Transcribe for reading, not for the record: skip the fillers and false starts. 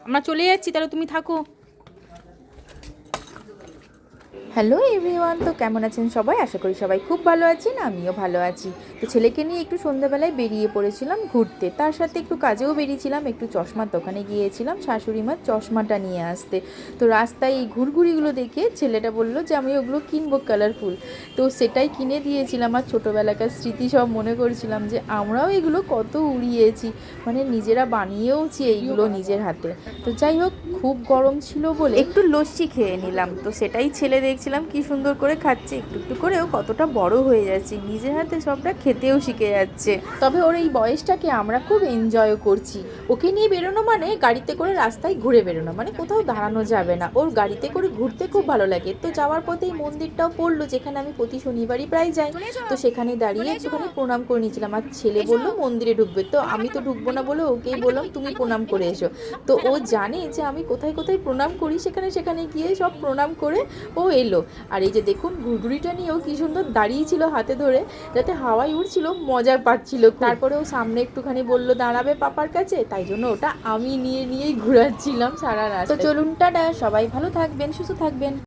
আমরা চলে যাচ্ছি, তাহলে তুমি থাকো। হ্যালো এভরিওয়ান, তো কেমন আছেন সবাই? আশা করি সবাই খুব ভালো আছেন, আমিও ভালো আছি। তো ছেলেকে নিয়ে একটু সন্ধ্যাবেলায় বেরিয়ে পড়েছিলাম ঘুরতে, তার সাথে একটু কাজেও বেরিয়েছিলাম, একটু চশমার দোকানে গিয়েছিলাম শাশুড়ি মার চশমাটা নিয়ে আসতে। তো রাস্তায় এই ঘুরঘুরিগুলো দেখে ছেলেটা বললো যে আমি ওগুলো কিনবো কালারফুল, তো সেটাই কিনে দিয়েছিলাম। আর ছোটোবেলাকার স্মৃতি সব মনে করছিলাম যে আমরাও এগুলো কত উড়িয়েছি, মানে নিজেরা বানিয়েওছি এইগুলো নিজের হাতে। তো যাই হোক, খুব গরম ছিল বলে একটু লস্যি খেয়ে নিলাম। তো সেটাই ছেলে দেখছিলাম কি সুন্দর করে খাচ্ছে, একটু একটু করেও কতটা বড় হয়ে যাচ্ছে, নিজের হাতে সবটা খেতেও শিখে যাচ্ছে। তবে ওর এই বয়সটাকে আমরা খুব এনজয়ও করছি। ওকে নিয়ে বেরোনো মানে গাড়িতে করে রাস্তায় ঘুরে বেরোনো, মানে কোথাও দাঁড়ানো যাবে না, ওর গাড়িতে করে ঘুরতে খুব ভালো লাগে। তো যাওয়ার পথেই মন্দিরটাও পড়লো, যেখানে আমি প্রতি শনিবারই প্রায় যাই। তো সেখানে দাঁড়িয়ে একটুখানি প্রণাম করে নিয়েছিলাম। আর ছেলে বললো মন্দিরে ঢুকবে, তো আমি তো ঢুকবো না বলে ওকেই বললাম তুমি প্রণাম করে এসো। তো ও জানে যে আমি কোথায় কোথায় প্রণাম করি, সেখানে সেখানে গিয়ে সব প্রণাম করে ও এলো। আর এই যে দেখুন, ঘুরঘুরিটা নিয়েও কি সুন্দর দাঁড়িয়েছিল হাতে ধরে, যাতে হাওয়ায় উঠছিল, মজা পাচ্ছিল। তারপরে ও সামনে একটুখানি বললো দাঁড়াবে পাপার কাছে, তাই জন্য ওটা আমি নিয়েই ঘুরাচ্ছিলাম সারা রাস্তা। তো চলুন, টাটা, সবাই ভালো থাকবেন, সুস্থ থাকবেন।